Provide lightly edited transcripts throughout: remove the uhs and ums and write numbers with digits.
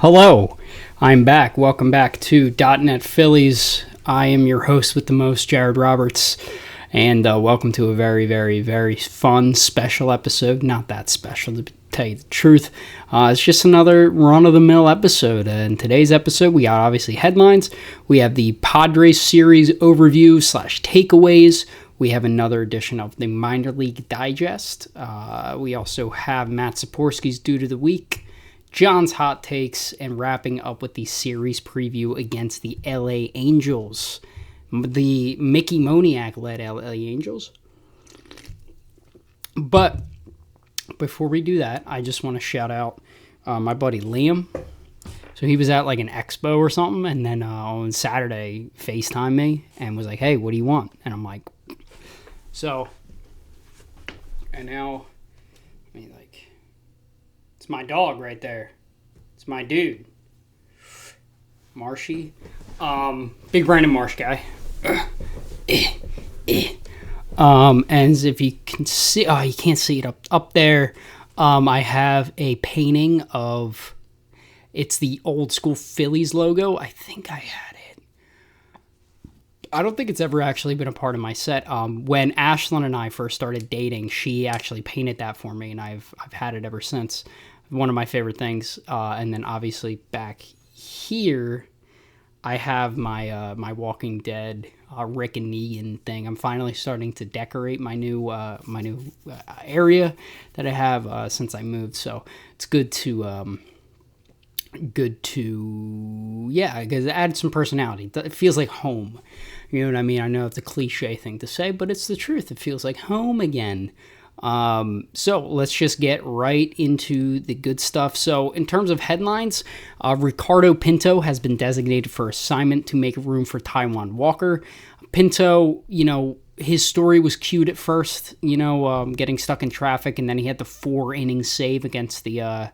Hello, I'm back. Welcome back to .NET Phillies. I am your host with the most, Jared Roberts, and welcome to a very, very, very fun, special episode. Not that special, to tell you the truth. It's just another run-of-the-mill episode. And today's episode, we got obviously headlines. We have the Padres series overview / takeaways. We have another edition of the Minor League Digest. We also have Matt Saporsky's Due to the Week, John's hot takes, and wrapping up with the series preview against the LA Angels, the Mickey Moniak-led LA Angels. But before we do that, I just want to shout out my buddy Liam. So he was at like an expo or something, and then on Saturday FaceTimed me and was like, "Hey, what do you want?" And I'm like, so, and now, I mean, like, it's my dog right there. It's my dude. Marshy. Big Brandon Marsh guy. And if you can see, you can't see it up there. I have a painting of, it's the old school Phillies logo. I think I had it. I don't think it's ever actually been a part of my set. When Ashlyn and I first started dating, she actually painted that for me, and I've had it ever since. One of my favorite things. And then obviously back here, I have my my Walking Dead Rick and Negan thing. I'm finally starting to decorate my new area that I have since I moved. So it's good to because it adds some personality. It feels like home. You know what I mean? I know it's a cliche thing to say, but it's the truth. It feels like home again. So let's just get right into the good stuff. So in terms of headlines, Ricardo Pinto has been designated for assignment to make room for Taijuan Walker. Pinto, his story was cute at first, getting stuck in traffic, and then he had the 4-inning save against the,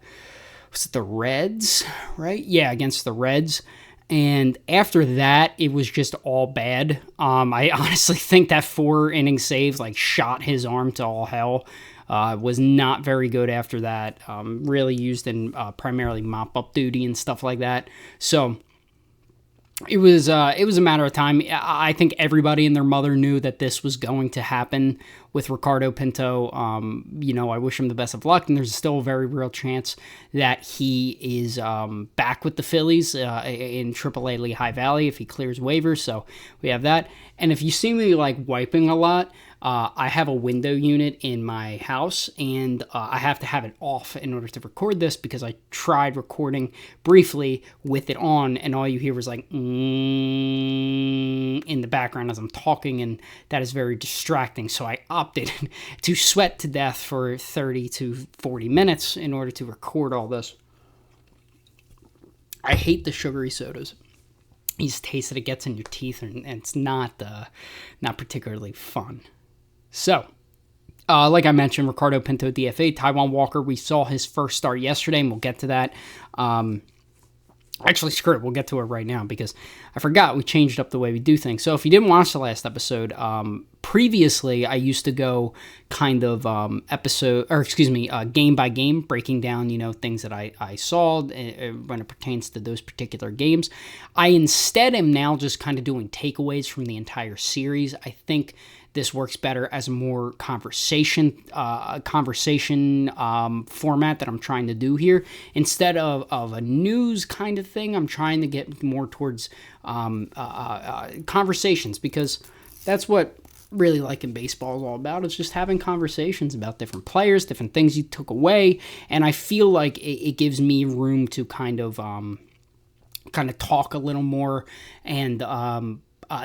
was it the Reds, right? Yeah, against the Reds. And after that, it was just all bad. I honestly think that 4-inning save shot his arm to all hell. Was not very good after that. Really used in primarily mop-up duty and stuff like that. So it was a matter of time. I think everybody and their mother knew that this was going to happen with Ricardo Pinto. I wish him the best of luck, and there's still a very real chance that he is back with the Phillies in AAA Lehigh Valley if he clears waivers. So we have that. And if you see me wiping a lot, I have a window unit in my house, and I have to have it off in order to record this because I tried recording briefly with it on, and all you hear was in the background as I'm talking, and that is very distracting. So I opted to sweat to death for 30 to 40 minutes in order to record all this. I hate the sugary sodas. You just taste it gets in your teeth, and it's not particularly fun. So, like I mentioned, Ricardo Pinto DFA, Taijuan Walker, we saw his first start yesterday, and we'll get to that. Actually, screw it, we'll get to it right now because I forgot we changed up the way we do things. So if you didn't watch the last episode, previously I used to go kind of game by game, breaking down, things that I saw when it pertains to those particular games. I instead am now just kind of doing takeaways from the entire series. I think this works better as a more conversation format that I'm trying to do here. Instead of a news kind of thing, I'm trying to get more towards conversations, because that's what really in baseball is all about. It's just having conversations about different players, different things you took away, and I feel like it gives me room to kind of talk a little more and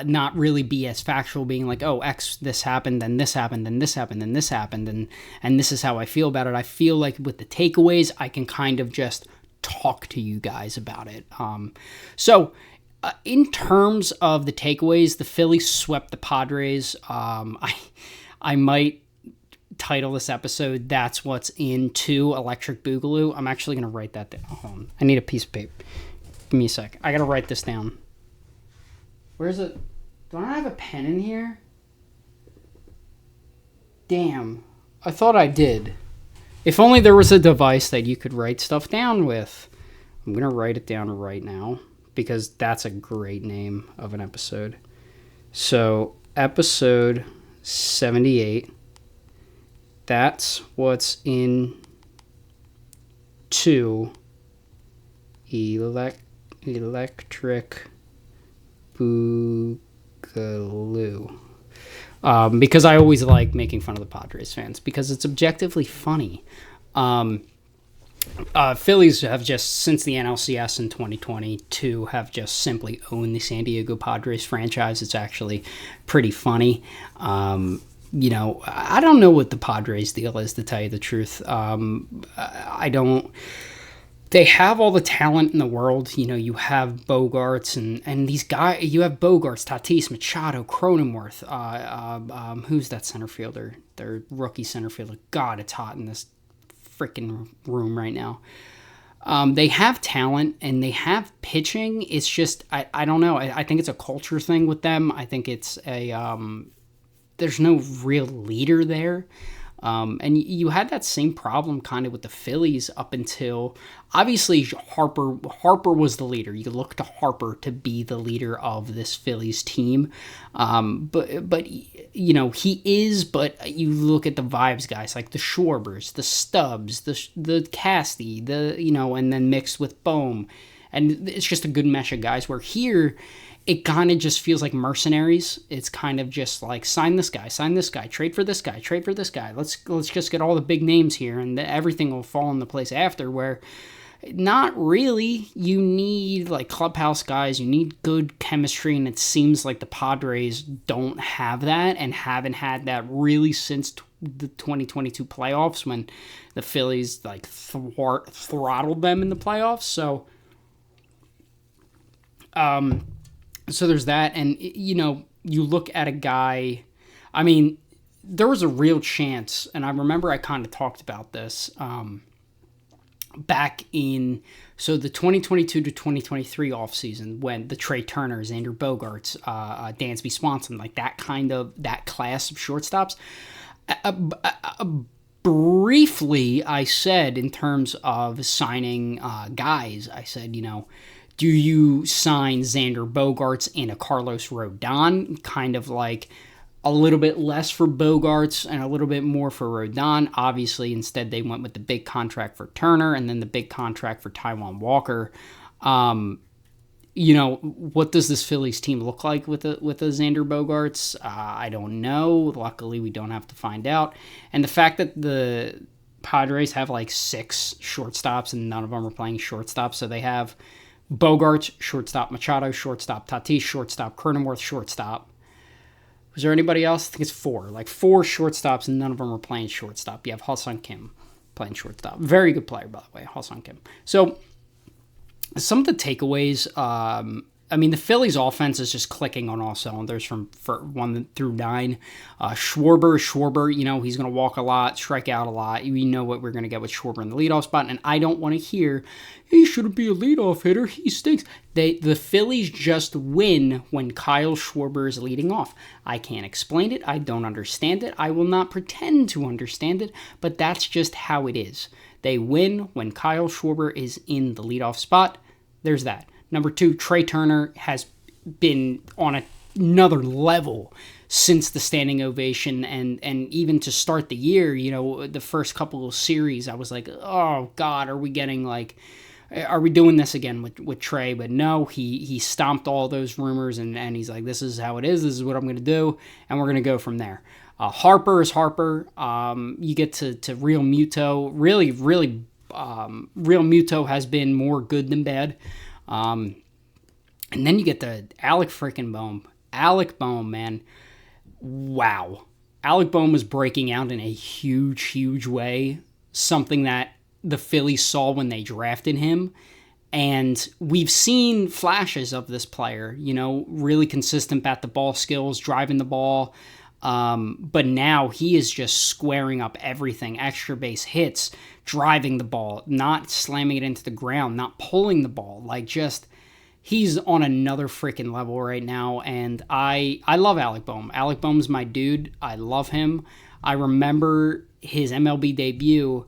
not really be as factual, being like, oh, X, this happened, then this happened, then this happened, then this happened, and this is how I feel about it. I feel like with the takeaways, I can kind of just talk to you guys about it. In terms of the takeaways, the Phillies swept the Padres. I might title this episode, That's What's Into Electric Boogaloo. I'm actually going to write that down. Hold on. I need a piece of paper. Give me a sec. I got to write this down. Where's it? Do I not have a pen in here? Damn. I thought I did. If only there was a device that you could write stuff down with. I'm going to write it down right now because that's a great name of an episode. So, episode 78. That's what's in 2 Electric Boogaloo. Because I always like making fun of the Padres fans because it's objectively funny. Phillies have just, since the NLCS in 2022, have just simply owned the San Diego Padres franchise. It's actually pretty funny. I don't know what the Padres deal is, to tell you the truth. I don't. They have all the talent in the world. You have Bogarts and these guys. You have Bogarts, Tatis, Machado, Cronenworth. Who's that center fielder? Their rookie center fielder. God, it's hot in this freaking room right now. They have talent and they have pitching. It's just, I don't know. I think it's a culture thing with them. I think it's there's no real leader there. And you had that same problem kind of with the Phillies up until, obviously, Harper was the leader. You look to Harper to be the leader of this Phillies team. But he is, but you look at the vibes guys like the Schwarbers, the Stubbs, the Casty, and then mixed with Bohm. And it's just a good mesh of guys where here, it kind of just feels like mercenaries. It's kind of just like, sign this guy, trade for this guy, trade for this guy. Let's just get all the big names here, and everything will fall into place after, where not really. You need like clubhouse guys. You need good chemistry, and it seems like the Padres don't have that and haven't had that really since the 2022 playoffs when the Phillies like throttled them in the playoffs. So there's that, and you look at a guy. I mean, there was a real chance, and I remember I kind of talked about this back in the 2022 to 2023 offseason when the Trey Turners, Andrew Bogarts, Dansby Swanson, like that class of shortstops. Briefly, I said in terms of signing guys, I said, do you sign Xander Bogaerts and a Carlos Rodon? Kind of like a little bit less for Bogarts and a little bit more for Rodon. Obviously, instead they went with the big contract for Turner and then the big contract for Taijuan Walker. What does this Phillies team look like with a Xander Bogaerts? I don't know. Luckily, we don't have to find out. And the fact that the Padres have like 6 shortstops and none of them are playing shortstop, so they have Bogarts, shortstop, Machado, shortstop, Tatis, shortstop, Cronenworth, shortstop. Was there anybody else? I think it's 4. Like 4 shortstops, and none of them are playing shortstop. You have Ha-Seong Kim playing shortstop. Very good player, by the way, Ha-Seong Kim. So, some of the takeaways, the Phillies offense is just clicking on all cylinders from 1 through 9. Schwarber, he's going to walk a lot, strike out a lot. We know what we're going to get with Schwarber in the leadoff spot, and I don't want to hear, he shouldn't be a leadoff hitter, he stinks. The Phillies just win when Kyle Schwarber is leading off. I can't explain it. I don't understand it. I will not pretend to understand it, but that's just how it is. They win when Kyle Schwarber is in the leadoff spot. There's that. Number 2, Trey Turner has been on another level since the standing ovation, and even to start the year, the first couple of series, I was like, oh God, are we doing this again with Trey? But no, he stomped all those rumors, and he's like, this is how it is, this is what I'm going to do, and we're going to go from there. Harper is Harper. You get to Real Muto. Really, Real Muto has been more good than bad. And then you get the Alec freaking Bohm. Alec Bohm, man. Wow. Alec Bohm was breaking out in a huge, huge way. Something that the Phillies saw when they drafted him. And we've seen flashes of this player, really consistent bat-to-ball skills, driving the ball. But now he is just squaring up everything. Extra base hits, driving the ball, not slamming it into the ground, not pulling the ball. He's on another freaking level right now. And I love Alec Bohm. Alec Bohm's my dude. I love him. I remember his MLB debut.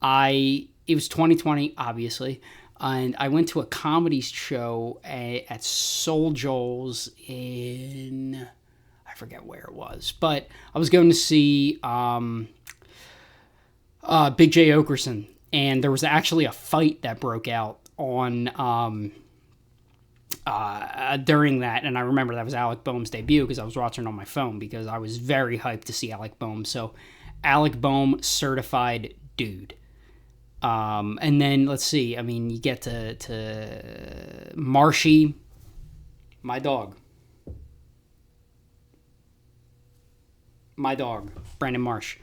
It was 2020, obviously. and I went to a comedy show at Soul Joel's in, I forget where it was, but I was going to see Big J. Okerson, and there was actually a fight that broke out on during that, and I remember that was Alec Boehm's debut because I was watching on my phone because I was very hyped to see Alec Boehm. So Alec Boehm, certified dude. And then let's see. I mean, you get to Marshy, my dog, Brandon Marsh.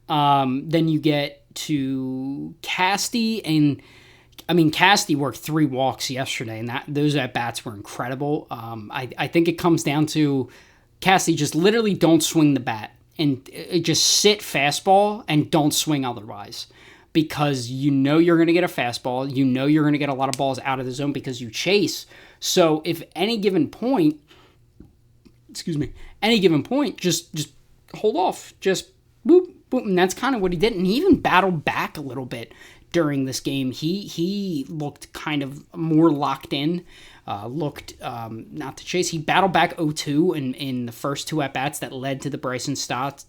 Then you get to Casty, and I mean, Casty worked 3 walks yesterday, and those at bats were incredible. I think it comes down to Casty just literally don't swing the bat and just sit fastball and don't swing otherwise. Because you know you're going to get a fastball, you know you're going to get a lot of balls out of the zone because you chase. So if any given point, just hold off, just boop, boop, and that's kind of what he did. And he even battled back a little bit during this game. He looked kind of more locked in, not to chase. He battled back 0-2 in the first 2 at-bats that led to the Bryson Stott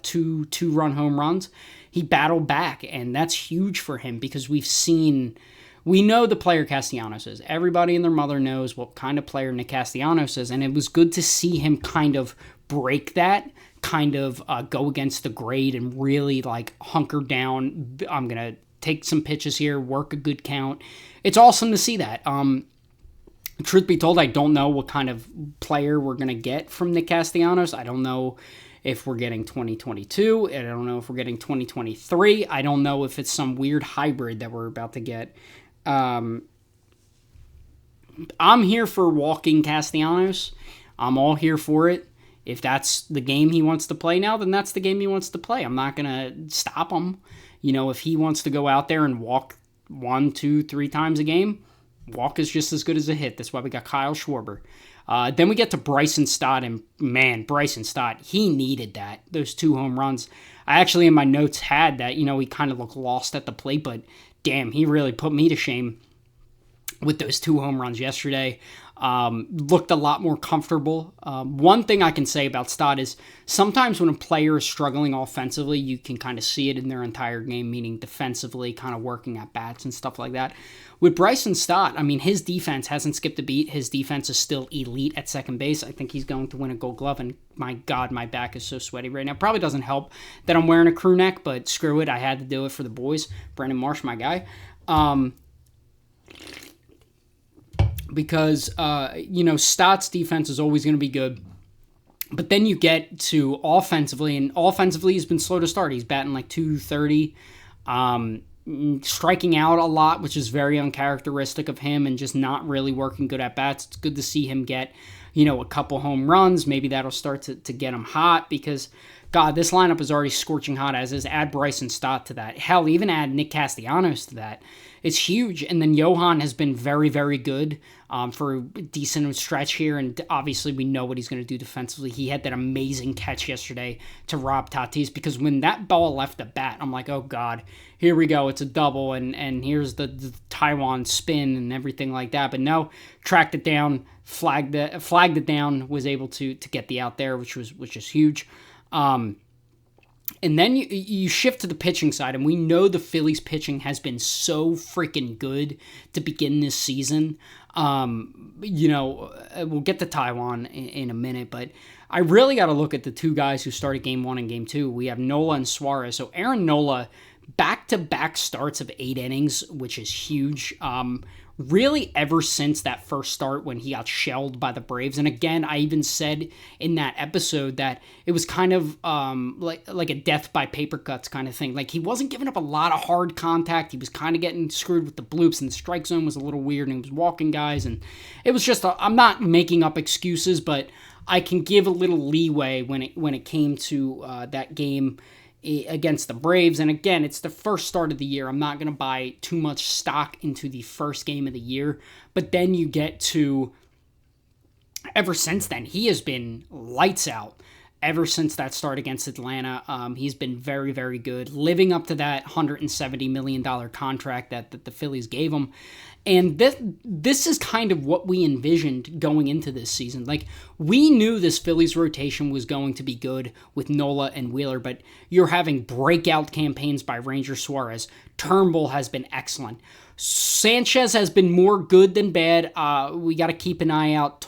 two-run home runs. He battled back, and that's huge for him because we know the player Castellanos is. Everybody and their mother knows what kind of player Nick Castellanos is, and it was good to see him kind of break that, kind of go against the grade and really like hunker down. I'm going to take some pitches here, work a good count. It's awesome to see that. Truth be told, I don't know what kind of player we're going to get from Nick Castellanos. I don't know if we're getting 2022. I don't know if we're getting 2023. I don't know if it's some weird hybrid that we're about to get. I'm here for walking Castellanos. I'm all here for it. If that's the game he wants to play now, then that's the game he wants to play. I'm not going to stop him. You know, if he wants to go out there and walk 1, 2, 3 times a game, walk is just as good as a hit. That's why we got Kyle Schwarber. Then we get to Bryson Stott, and man, Bryson Stott, he needed that, those 2 home runs. I actually in my notes had that, he kind of looked lost at the plate, but damn, he really put me to shame with those 2 home runs yesterday. Looked a lot more comfortable. One thing I can say about Stott is sometimes when a player is struggling offensively, you can kind of see it in their entire game, meaning defensively, kind of working at bats and stuff like that. With Bryson Stott, I mean, his defense hasn't skipped a beat. His defense is still elite at second base. I think he's going to win a Gold Glove, and my God, my back is so sweaty right now. Probably doesn't help that I'm wearing a crew neck, but screw it. I had to do it for the boys. Brandon Marsh, my guy. Because, Stott's defense is always going to be good. But then you get to offensively, and offensively he's been slow to start. He's batting like 230, striking out a lot, which is very uncharacteristic of him, and just not really working good at bats. It's good to see him get, a couple home runs. Maybe that'll start to get him hot because, God, this lineup is already scorching hot as is. Add Bryson Stott to that. Hell, even add Nick Castellanos to that. It's huge. And then Johan has been very, very good for a decent stretch here. And obviously we know what he's going to do defensively. He had that amazing catch yesterday to Rob Tatis because when that ball left the bat, I'm like, oh, God, here we go. It's a double. And here's the Taiwan spin and everything like that. But no, tracked it down, flagged it down, was able to get the out there, which is huge. And then you shift to the pitching side, and we know the Phillies pitching has been so freaking good to begin this season. We'll get to Taiwan in a minute, but I really got to look at the 2 guys who started Game 1 and Game 2. We have Nola and Suarez. So Aaron Nola, back-to-back starts of 8 innings, which is huge. Really ever since that first start when he got shelled by the Braves. And again, I even said in that episode that it was kind of like a death by paper cuts kind of thing. Like he wasn't giving up a lot of hard contact. He was kind of getting screwed with the bloops, and the strike zone was a little weird, and he was walking guys. And it was just, I'm not making up excuses, but I can give a little leeway when it came to that game against the Braves. And again, it's the first start of the year. I'm not going to buy too much stock into the first game of the year. But then you get to, ever since then, he has been lights out. Ever since that start against Atlanta, he's been very, very good, living up to that $170 million contract that the Phillies gave him. And this is kind of what we envisioned going into this season. Like, we knew this Phillies rotation was going to be good with Nola and Wheeler, but you're having breakout campaigns by Ranger Suarez. Turnbull has been excellent. Sanchez has been more good than bad. We got to keep an eye out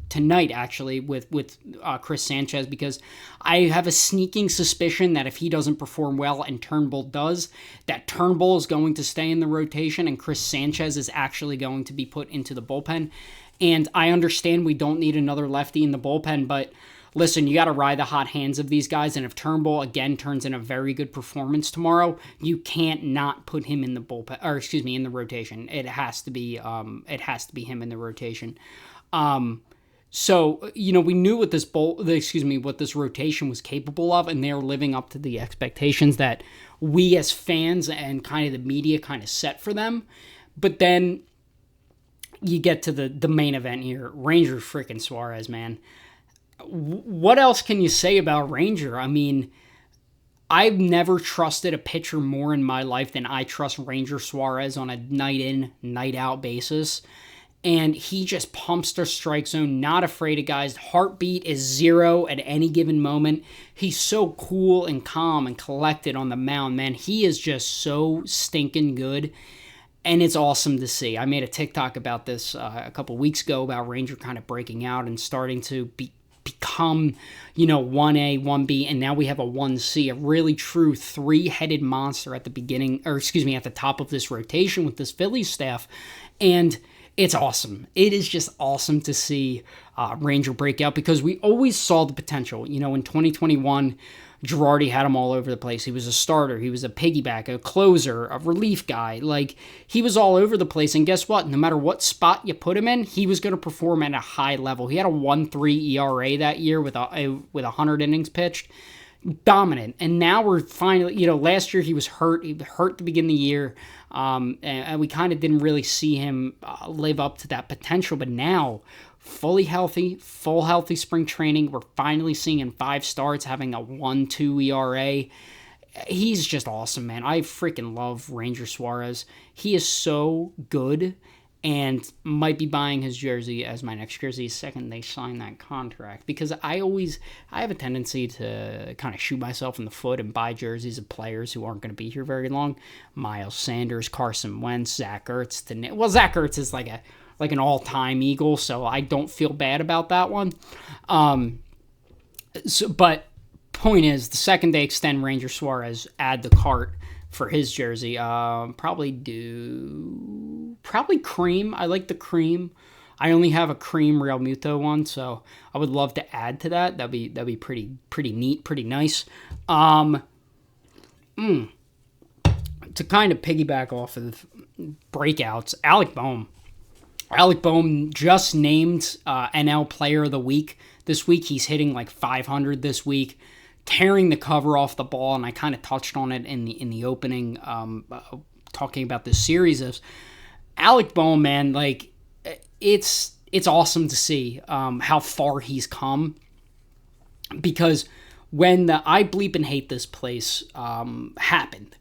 tonight, actually, with Chris Sanchez, because I have a sneaking suspicion that if he doesn't perform well and Turnbull does, that Turnbull is going to stay in the rotation and Chris Sanchez is actually going to be put into the bullpen. And I understand we don't need another lefty in the bullpen, but listen, you got to ride the hot hands of these guys, and if Turnbull again turns in a very good performance tomorrow, you can't not put him in the bullpen, or excuse me, in the rotation. It has to be him in the rotation. So we knew what this rotation was capable of, and they're living up to the expectations that we as fans and kind of the media kind of set for them. But then you get to the main event here, Ranger freaking Suarez, man. What else can you say about Ranger? I mean, I've never trusted a pitcher more in my life than I trust Ranger Suarez on a night in, night out basis. And he just pumps the strike zone, not afraid of guys. Heartbeat is 0 at any given moment. He's so cool and calm and collected on the mound, man. He is just so stinking good. And it's awesome to see. I made a TikTok about this a couple weeks ago about Ranger kind of breaking out and starting to become, 1A, 1B, and now we have a 1C, a really true three-headed monster at the beginning, at the top of this rotation with this Phillies staff. And it's awesome. It is just awesome to see Ranger break out, because we always saw the potential. In 2021, Girardi had him all over the place. He was a starter. He was a piggyback, a closer, a relief guy. Like, he was all over the place. And guess what? No matter what spot you put him in, he was going to perform at a high level. He had a 1.3 ERA that year with 100 innings pitched. Dominant. And now we're finally, last year he was hurt. He was hurt at the beginning of the year. And we kind of didn't really see him live up to that potential. But now, fully healthy, full healthy spring training. We're finally seeing in 5 starts having a 1.2 ERA. He's just awesome, man. I freaking love Ranger Suarez. He is so good, and might be buying his jersey as my next jersey second they sign that contract, because I have a tendency to kind of shoot myself in the foot and buy jerseys of players who aren't going to be here very long. Miles Sanders, Carson Wentz, Zach Ertz. Zach Ertz is like an all-time Eagle, so I don't feel bad about that one. But point is, the second they extend Ranger Suarez, add the cart for his jersey. Probably cream. I like the cream. I only have a cream Real Muto one, so I would love to add to that. That'd be pretty neat, pretty nice. To kind of piggyback off of breakouts, Alec Bohm. Alec Bohm just named NL Player of the Week this week. He's hitting like 500 this week, tearing the cover off the ball, and I kind of touched on it in the opening, talking about this series of Alec Bohm, man. Like, it's awesome to see how far he's come, because when the I bleep and hate this place happened,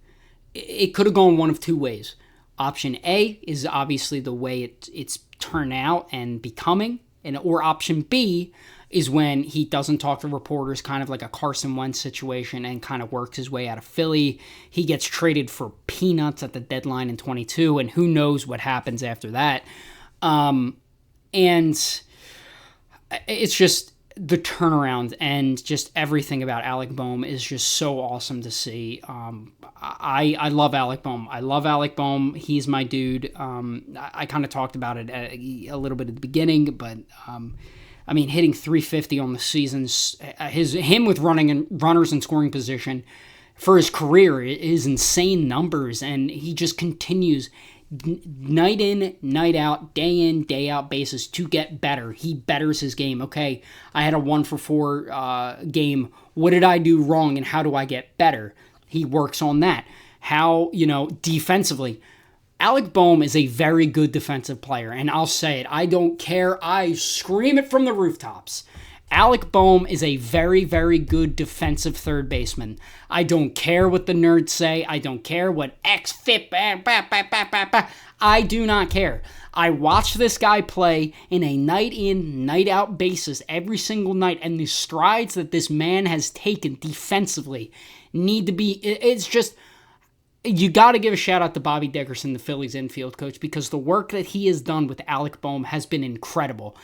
it could have gone one of two ways. Option A is obviously the way it's turned out and becoming, or option B is when he doesn't talk to reporters, kind of like a Carson Wentz situation, and kind of works his way out of Philly. He gets traded for peanuts at the deadline in 22, and who knows what happens after that. And it's just the turnaround and just everything about Alec Bohm is just so awesome to see. I love Alec Bohm. I love Alec Bohm. He's my dude. I kind of talked about it a little bit at the beginning, but I mean, hitting 350 on the seasons, him with runners in scoring position for his career is insane numbers, and he just continues night in, night out, day in, day out basis to get better. He betters his game. Okay, I had a 1-for-4 game. What did I do wrong, and how do I get better? He works on that. How, defensively, Alec Bohm is a very good defensive player, and I'll say it. I don't care. I scream it from the rooftops. Alec Boehm is a very, very good defensive third baseman. I don't care what the nerds say. I don't care what XFIP. I do not care. I watch this guy play in a night in, night out basis every single night, and the strides that this man has taken defensively need to be, it's just, you got to give a shout out to Bobby Dickerson, the Phillies infield coach, because the work that he has done with Alec Boehm has been incredible.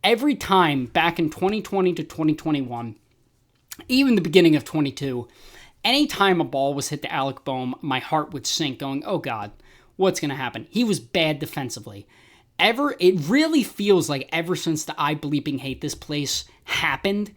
Every time back in 2020 to 2021, even the beginning of 22, anytime a ball was hit to Alec Boehm, my heart would sink going, oh God, what's going to happen? He was bad defensively. It really feels like ever since the I bleeping hate this place happened,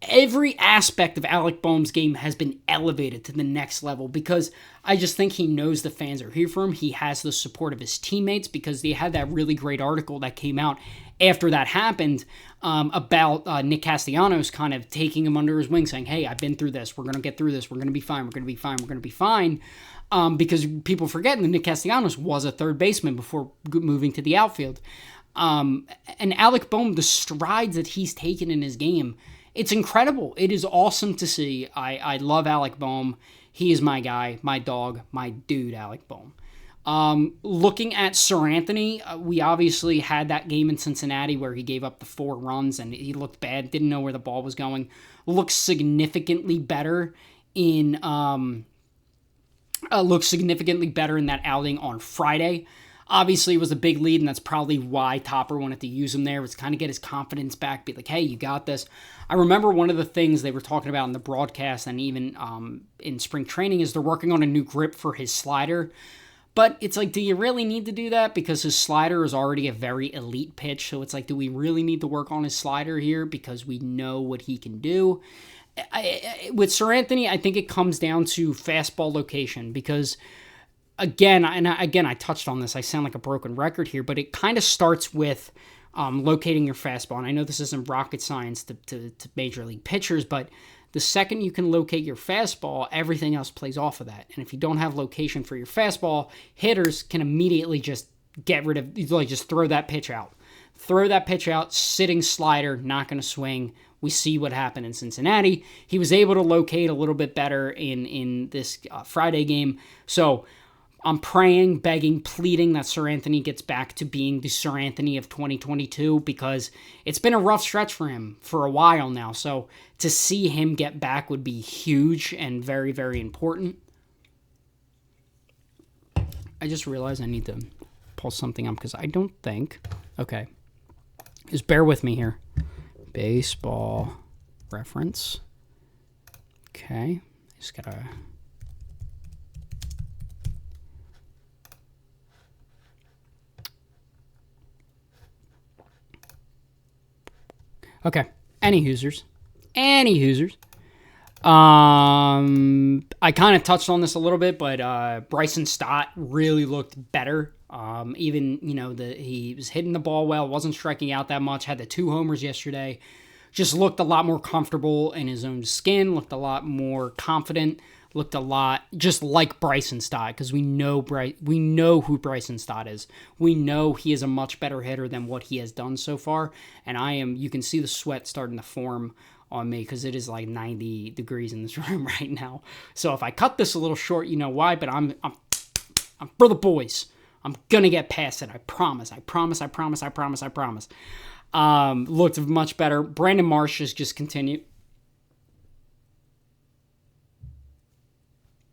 every aspect of Alec Boehm's game has been elevated to the next level because I just think he knows the fans are here for him. He has the support of his teammates because they had that really great article that came out after that happened about Nick Castellanos kind of taking him under his wing, saying, hey, I've been through this. We're going to get through this. We're going to be fine. We're going to be fine. We're going to be fine. Because people forget that Nick Castellanos was a third baseman before moving to the outfield. And Alec Boehm, the strides that he's taken in his game, it's incredible. It is awesome to see. I love Alec Boehm. He is my guy, my dog, my dude, Alec Boehm. Looking at Sir Anthony, we obviously had that game in Cincinnati where he gave up the 4 runs and he looked bad, didn't know where the ball was going. Looks significantly better in that outing on Friday. Obviously, it was a big lead, and that's probably why Topper wanted to use him there, was kind of get his confidence back, be like, hey, you got this. I remember one of the things they were talking about in the broadcast and even in spring training is they're working on a new grip for his slider. But it's like, do you really need to do that? Because his slider is already a very elite pitch. So it's like, do we really need to work on his slider here? Because we know what he can do. With Sir Anthony, I think it comes down to fastball location. Because, again, I touched on this. I sound like a broken record here. But it kind of starts with locating your fastball. And I know this isn't rocket science to major league pitchers, but the second you can locate your fastball, everything else plays off of that. And if you don't have location for your fastball, hitters can immediately just get rid of, like, just throw that pitch out. Throw that pitch out, sitting slider, not going to swing. We see what happened in Cincinnati. He was able to locate a little bit better in this Friday game. So I'm praying, begging, pleading that Sir Anthony gets back to being the Sir Anthony of 2022 because it's been a rough stretch for him for a while now. So to see him get back would be huge and very, very important. I just realized I need to pull something up because I don't think... Okay. Just bear with me here. Baseball reference. Okay. Just gotta... Okay. Any Hoosers. I kind of touched on this a little bit, but Bryson Stott really looked better. Even, he was hitting the ball well, wasn't striking out that much, had the 2 homers yesterday. Just looked a lot more comfortable in his own skin, looked a lot more confident, looked a lot just like Bryson Stott, because we know who Bryson Stott is. We know he is a much better hitter than what he has done so far, and you can see the sweat starting to form on me because it is like 90 degrees in this room right now. So if I cut this a little short, you know why, but I'm for the boys. I'm gonna get past it. I promise. Looked much better. Brandon Marsh has just continued.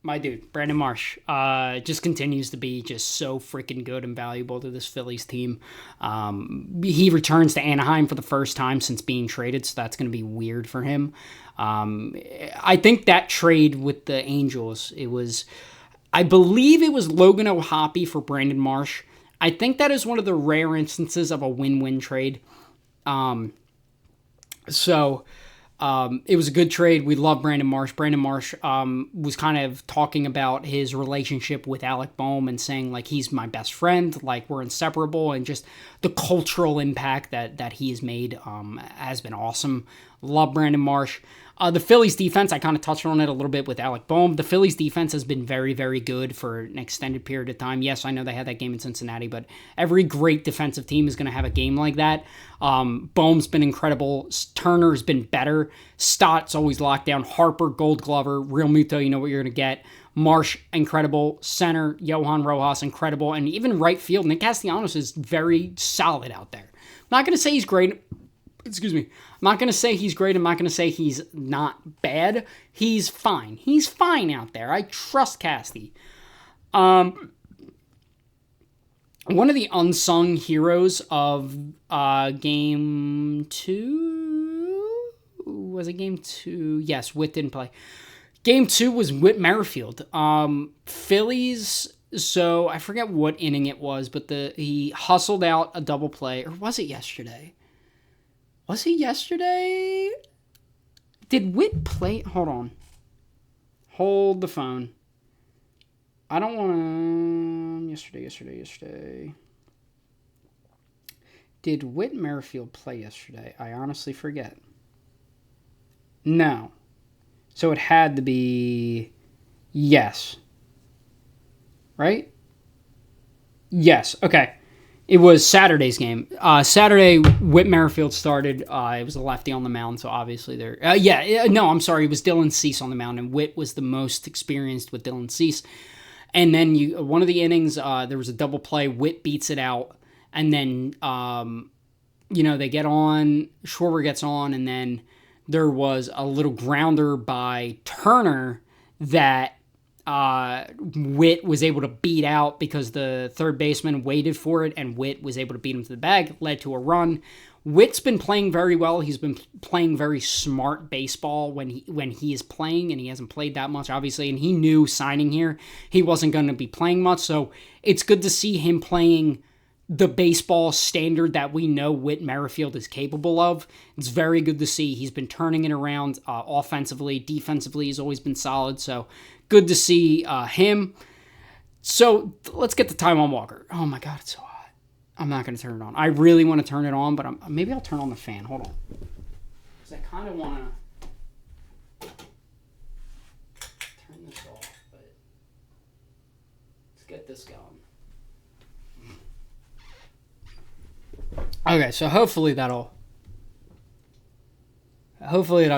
My dude, Brandon Marsh, just continues to be just so freaking good and valuable to this Phillies team. He returns to Anaheim for the first time since being traded, so that's going to be weird for him. I think that trade with the Angels, I believe it was Logan O'Hoppe for Brandon Marsh. I think that is one of the rare instances of a win-win trade. It was a good trade. We love Brandon Marsh. Brandon Marsh was kind of talking about his relationship with Alec Boehm and saying, like, he's my best friend, like, we're inseparable, and just the cultural impact that he has made has been awesome. Love Brandon Marsh. The Phillies defense, I kind of touched on it a little bit with Alec Boehm. The Phillies defense has been very, very good for an extended period of time. Yes, I know they had that game in Cincinnati, but every great defensive team is going to have a game like that. Boehm's been incredible. Turner's been better. Stott's always locked down. Harper, Gold Glover, Real Muto, you know what you're going to get. Marsh, incredible. Center, Johan Rojas, incredible. And even right field, Nick Castellanos is very solid out there. I'm not going to say he's great. Excuse me. I'm not going to say he's great. I'm not going to say he's not bad. He's fine. He's fine out there. I trust Casty. One of the unsung heroes of Game 2... Was it Game 2? Yes, Witt didn't play. Game 2 was Whit Merrifield. Phillies... So, I forget what inning it was, but he hustled out a double play. Or was it yesterday? Was it yesterday? Did Witt play? Hold on. Hold the phone. I don't want to... Yesterday. Did Whit Merrifield play yesterday? I honestly forget. No. So it had to be... Yes. Right? Yes. Okay. It was Saturday's game. Saturday, Whit Merrifield started. It was a lefty on the mound, so obviously there... I'm sorry. It was Dylan Cease on the mound, and Whit was the most experienced with Dylan Cease. And then one of the innings, there was a double play. Whit beats it out, and then, they get on. Schwarber gets on, and then there was a little grounder by Turner that... Witt was able to beat out because the third baseman waited for it, and Witt was able to beat him to the bag, led to a run. Witt's been playing very well. He's been playing very smart baseball when he is playing, and he hasn't played that much, obviously, and he knew signing here he wasn't going to be playing much, so it's good to see him playing the baseball standard that we know Whit Merrifield is capable of. It's very good to see. He's been turning it around offensively. Defensively, he's always been solid, so good to see him. So let's get to Taijuan Walker. Oh my God, it's so hot. I'm not going to turn it on. I really want to turn it on, but maybe I'll turn on the fan. Hold on. Because I kind of want to turn this off, but let's get this going. Okay, so hopefully that'll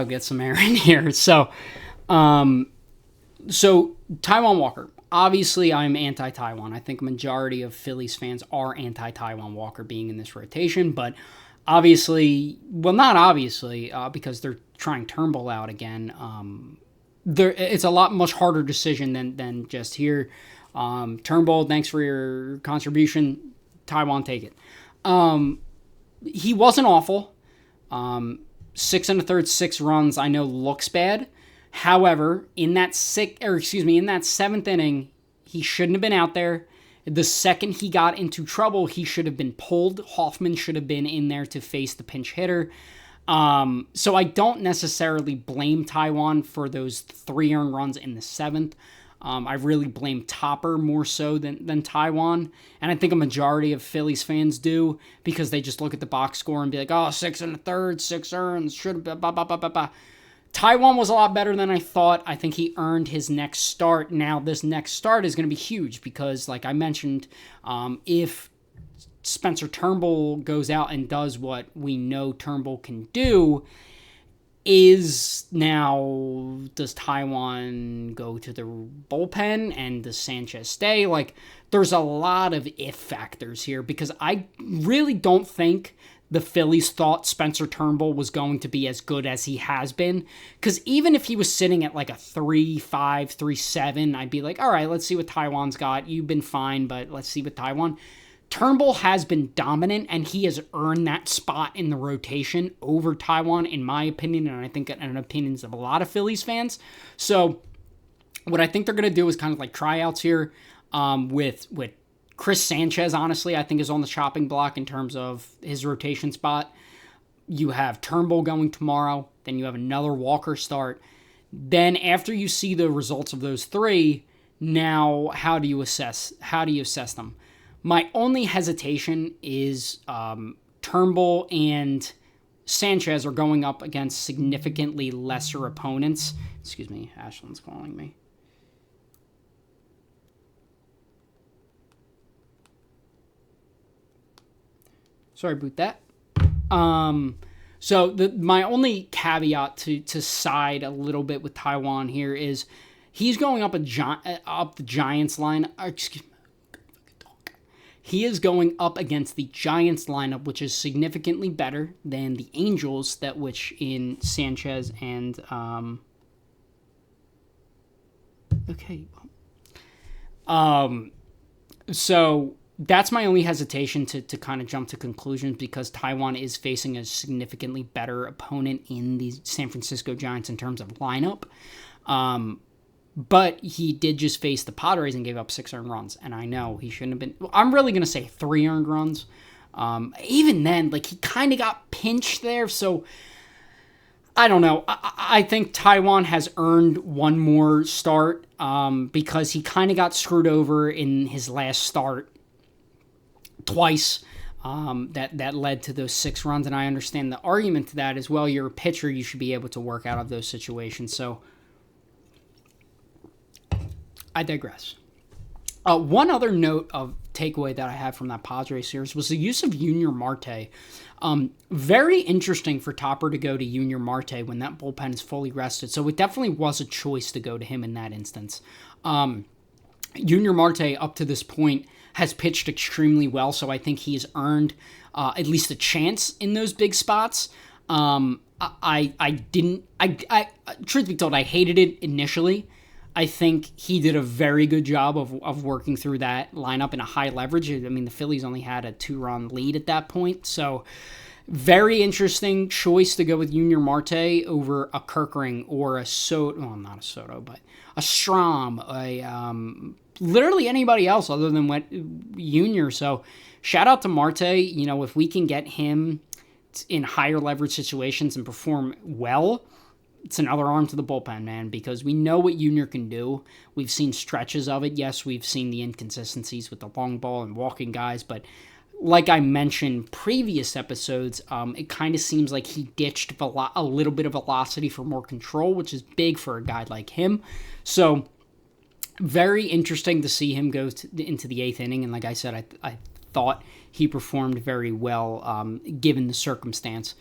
get some air in here. So Taijuan Walker. Obviously, I'm anti-Taijuan. I think a majority of Phillies fans are anti-Taijuan Walker being in this rotation, but obviously, well, not obviously, because they're trying Turnbull out again. It's a lot much harder decision than just here. Turnbull, thanks for your contribution. Taijuan, take it. He wasn't awful. 6 1/3, 6 runs, I know looks bad. However, in that seventh inning, he shouldn't have been out there. The second he got into trouble, he should have been pulled. Hoffman should have been in there to face the pinch hitter. So I don't necessarily blame Taijuan for those 3 earned runs in the 7th. I really blame Topper more so than Taijuan. And I think a majority of Phillies fans do, because they just look at the box score and be like, 6 1/3, 6 earns, should have been, blah, blah, blah, blah, blah. Taijuan was a lot better than I thought. I think he earned his next start. Now, this next start is going to be huge because, like I mentioned, if Spencer Turnbull goes out and does what we know Turnbull can do, does Taijuan go to the bullpen and does Sanchez stay? Like, there's a lot of if factors here because I really don't think the Phillies thought Spencer Turnbull was going to be as good as he has been. Because even if he was sitting at like a 3.5, 3.7, I'd be like, all right, let's see what Taijuan's got. You've been fine, but let's see what Taijuan. Turnbull has been dominant, and he has earned that spot in the rotation over Taijuan, in my opinion, and I think in opinions of a lot of Phillies fans. So what I think they're going to do is kind of like tryouts here with Chris Sanchez, honestly, I think is on the chopping block in terms of his rotation spot. You have Turnbull going tomorrow. Then you have another Walker start. Then after you see the results of those 3, now how do you assess them? My only hesitation is Turnbull and Sanchez are going up against significantly lesser opponents. Excuse me, Ashlyn's calling me. Sorry about that. So my only caveat to side a little bit with Taiwan here is he's going up the Giants line. Excuse me. He is going up against the Giants lineup, which is significantly better than the Angels, that which in Sanchez and so that's my only hesitation to kind of jump to conclusions, because Taiwan is facing a significantly better opponent in the San Francisco Giants in terms of lineup. But he did just face the Padres and gave up 6 earned runs. And I know he shouldn't have been. I'm really going to say 3 earned runs. Even then, like, he kind of got pinched there. So I don't know. I think Taiwan has earned one more start because he kind of got screwed over in his last start twice. That led to those 6 runs. And I understand the argument to that as well. You're a pitcher. You should be able to work out of those situations. So I digress. One other note of takeaway that I had from that Padres series was the use of Junior Marte. Very interesting for Topper to go to Junior Marte when that bullpen is fully rested. So it definitely was a choice to go to him in that instance. Junior Marte, up to this point, has pitched extremely well, so I think he has earned at least a chance in those big spots. Truth be told, I hated it initially. I think he did a very good job of working through that lineup in a high leverage. I mean, the Phillies only had a 2-run lead at that point. So, very interesting choice to go with Junior Marte over a Kerkering or a Soto. Well, not a Soto, but a Strahm, literally anybody else other than Junior. So, shout out to Marte. You know, if we can get him in higher leverage situations and perform well, it's another arm to the bullpen, man, because we know what Junior can do. We've seen stretches of it. Yes, we've seen the inconsistencies with the long ball and walking guys, but like I mentioned previous episodes, it kind of seems like he ditched a little bit of velocity for more control, which is big for a guy like him. So very interesting to see him go into the 8th inning, and like I said, I thought he performed very well given the circumstance.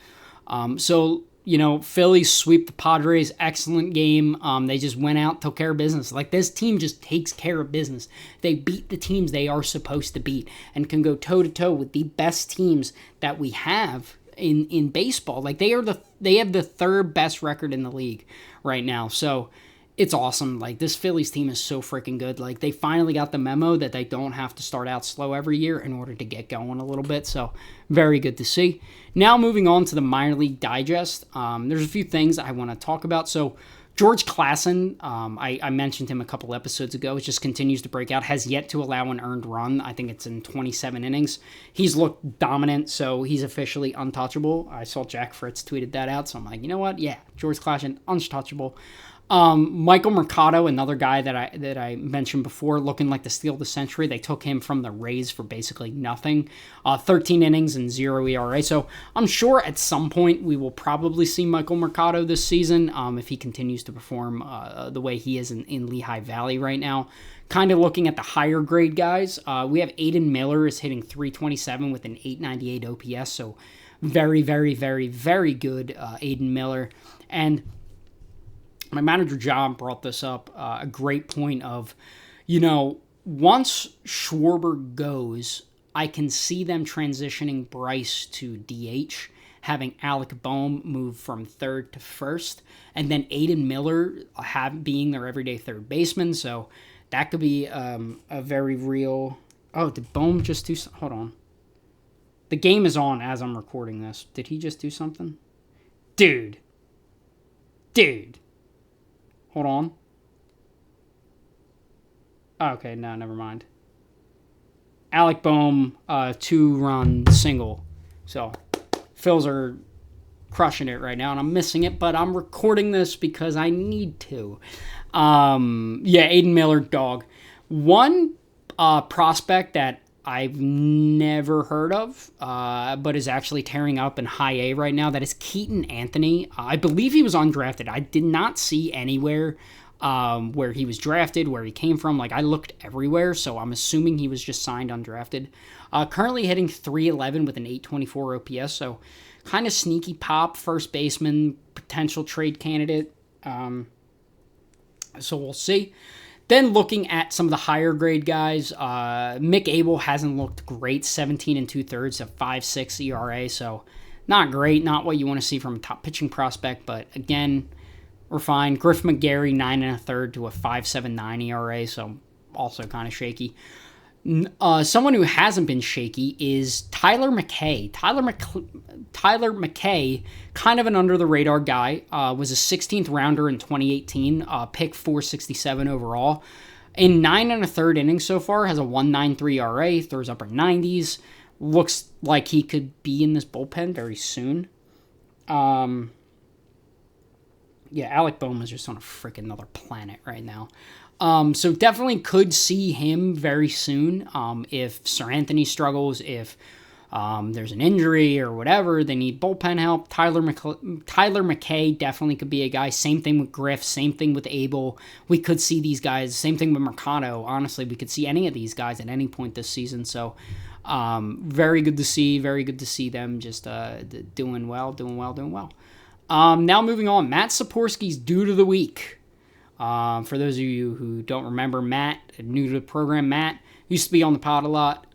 So, you know, Phillies sweep the Padres. Excellent game. They just went out, took care of business. Like, this team just takes care of business. They beat the teams they are supposed to beat and can go toe-to-toe with the best teams that we have in baseball. Like, they have the 3rd best record in the league right now. So it's awesome. Like, this Phillies team is so freaking good. Like, they finally got the memo that they don't have to start out slow every year in order to get going a little bit. So very good to see. Now moving on to the minor league digest. There's a few things I want to talk about. So George Klassen, I mentioned him a couple episodes ago. It just continues to break out. Has yet to allow an earned run. I think it's in 27 innings. He's looked dominant, so he's officially untouchable. I saw Jack Fritz tweeted that out, so I'm like, you know what? Yeah, George Klassen, untouchable. Michael Mercado, another guy that I mentioned before, looking like the steal of the century. They took him from the Rays for basically nothing. 13 innings and 0 ERA. So I'm sure at some point we will probably see Michael Mercado this season if he continues to perform the way he is in Lehigh Valley right now. Kind of looking at the higher grade guys, we have Aiden Miller is hitting .327 with an .898 OPS. So very, very, very, very good Aiden Miller. And my manager, John, brought this up, a great point of, you know, once Schwarber goes, I can see them transitioning Bryce to DH, having Alec Boehm move from 3rd to 1st, and then Aiden Miller being their everyday 3rd baseman. So that could be a very real... Oh, did Boehm just do something? Hold on. The game is on as I'm recording this. Did he just do something? Dude. Hold on. Okay, no, never mind. Alec Boehm, 2-run single. So, Phils are crushing it right now, and I'm missing it, but I'm recording this because I need to. Yeah, Aiden Miller, dog. One prospect that I've never heard of, but is actually tearing up in high A right now. That is Keaton Anthony. I believe he was undrafted. I did not see anywhere where he was drafted, where he came from. Like, I looked everywhere, so I'm assuming he was just signed undrafted. Currently hitting .311 with an .824 OPS, so kind of sneaky pop, first baseman, potential trade candidate. So we'll see. Then looking at some of the higher grade guys, Mick Abel hasn't looked great, 17 2/3, a 5.6 ERA, so not great, not what you want to see from a top pitching prospect, but again, we're fine. Griff McGarry, 9 1/3 to a 5.79 ERA, so also kind of shaky. Someone who hasn't been shaky is Tyler McKay. Tyler McKay, kind of an under-the-radar guy, was a 16th rounder in 2018, pick 467 overall. In 9 1/3 innings so far, has a 1.93 ERA, throws upper 90s. Looks like he could be in this bullpen very soon. Yeah, Alec Boehm's just on a freaking another planet right now. So definitely could see him very soon. If Sir Anthony struggles, if there's an injury or whatever, they need bullpen help. Tyler McKay definitely could be a guy. Same thing with Griff. Same thing with Abel. We could see these guys. Same thing with Mercado. Honestly, we could see any of these guys at any point this season. So very good to see. Very good to see them just doing well. Now moving on. Matt Saporsky's Dude of the Week. For those of you who don't remember Matt, new to the program, Matt used to be on the pod a lot.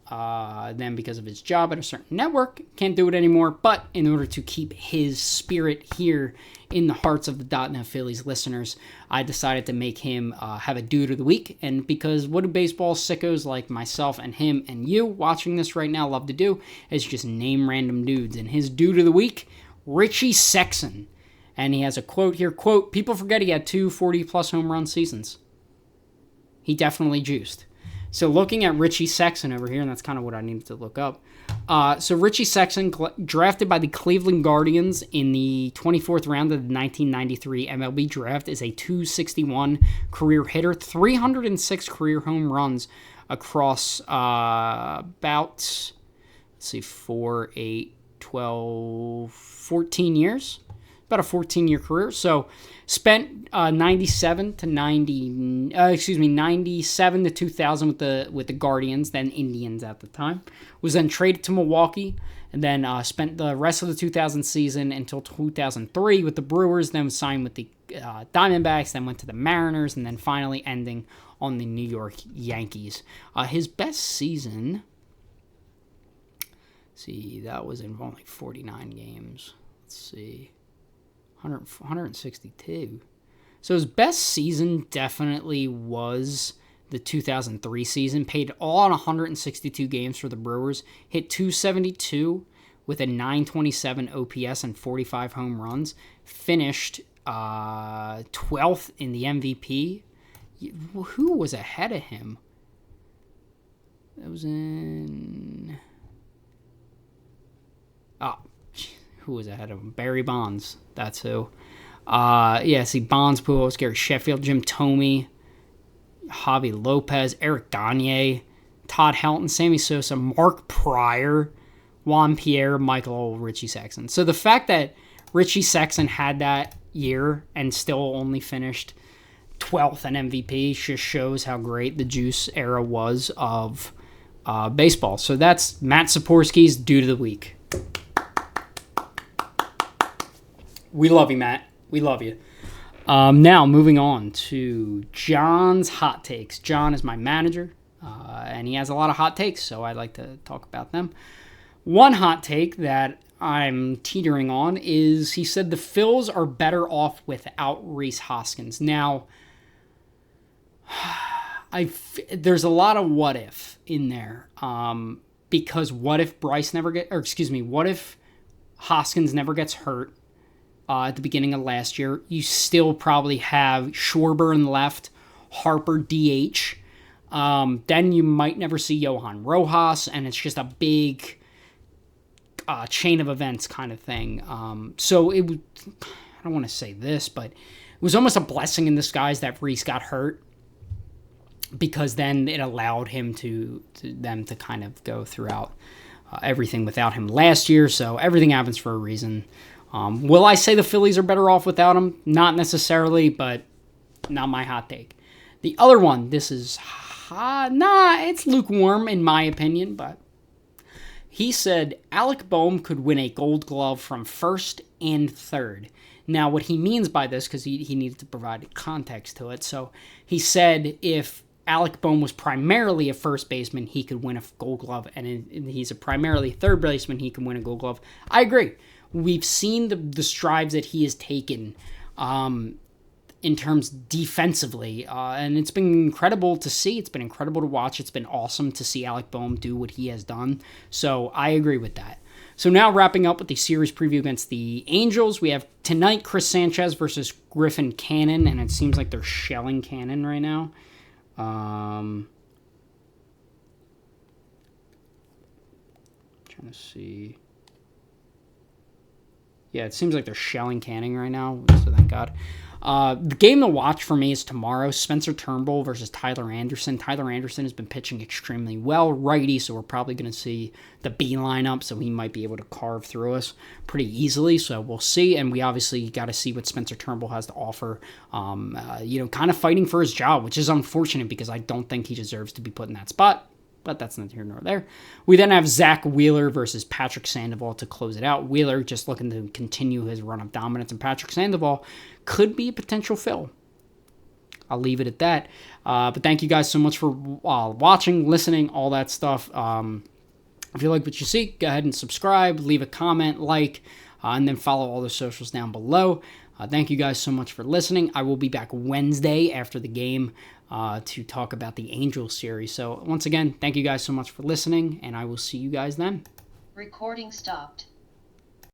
Then because of his job at a certain network, can't do it anymore. But in order to keep his spirit here in the hearts of the .NET Phillies listeners, I decided to make him have a Dude of the Week. And because what do baseball sickos like myself and him and you watching this right now love to do is just name random dudes. And his Dude of the Week, Richie Sexson. And he has a quote here, quote, "People forget he had 2 40-plus home run seasons." He definitely juiced. So looking at Richie Sexson over here, and that's kind of what I needed to look up. So Richie Sexson, drafted by the Cleveland Guardians in the 24th round of the 1993 MLB draft, is a .261 career hitter, 306 career home runs across about, 4, 8, 12, 14 years. About a 14-year career. So spent 97 to 2000 with the Guardians, then Indians at the time. Was then traded to Milwaukee, and then spent the rest of the 2000 season until 2003 with the Brewers, then signed with the Diamondbacks, then went to the Mariners, and then finally ending on the New York Yankees. His best season, that was in only 49 games. Let's see. 162. So his best season definitely was the 2003 season. Played all on 162 games for the Brewers. Hit .272 with a 927 OPS and 45 home runs. Finished 12th in the MVP. Who was ahead of him? That was in... Who was ahead of him? Barry Bonds. That's who. Bonds, Pujols, Gary Sheffield, Jim Thome, Javi Lopez, Eric Gagne, Todd Helton, Sammy Sosa, Mark Pryor, Juan Pierre, Michael, Richie Sexson. So the fact that Richie Sexson had that year and still only finished 12th in MVP just shows how great the juice era was of baseball. So that's Matt Saporsky's Dude of the Week. We love you, Matt. We love you. Now, moving on to John's hot takes. John is my manager, and he has a lot of hot takes, so I'd like to talk about them. One hot take that I'm teetering on is he said the Phils are better off without Rhys Hoskins. Now, there's a lot of what if in there, because what if what if Hoskins never gets hurt? At the beginning of last year, you still probably have Schwarber in the left, Harper DH. Then you might never see Johan Rojas, and it's just a big chain of events kind of thing. So it was, I don't want to say this, but it was almost a blessing in disguise that Rhys got hurt. because then it allowed him to them to kind of go throughout everything without him last year. So everything happens for a reason. Will I say the Phillies are better off without him? Not necessarily, but not my hot take. The other one, this is it's lukewarm in my opinion, but he said Alec Boehm could win a Gold Glove from first and third. Now, what he means by this, because he needed to provide context to it, so he said if Alec Boehm was primarily a first baseman, he could win a Gold Glove, and he's a primarily third baseman, he can win a Gold Glove. I agree. We've seen the strides that he has taken in terms defensively, and it's been incredible to see. It's been incredible to watch. It's been awesome to see Alec Boehm do what he has done. So I agree with that. So now wrapping up with the series preview against the Angels, we have tonight Chris Sanchez versus Griffin Cannon, and it seems like they're shelling Cannon right now. Trying to see. Yeah, it seems like they're shelling Canning right now, so thank God. The game to watch for me is tomorrow, Spencer Turnbull versus Tyler Anderson. Tyler Anderson has been pitching extremely well, righty, so we're probably going to see the B lineup, so he might be able to carve through us pretty easily, so we'll see, and we obviously got to see what Spencer Turnbull has to offer, kind of fighting for his job, which is unfortunate because I don't think he deserves to be put in that spot. But that's neither here nor there. We then have Zach Wheeler versus Patrick Sandoval to close it out. Wheeler just looking to continue his run of dominance, and Patrick Sandoval could be a potential fill. I'll leave it at that. But thank you guys so much for watching, listening, all that stuff. If you like what you see, go ahead and subscribe, leave a comment, like, and then follow all the socials down below. Thank you guys so much for listening. I will be back Wednesday after the game to talk about the Angels series. So once again, thank you guys so much for listening, and I will see you guys then. Recording stopped.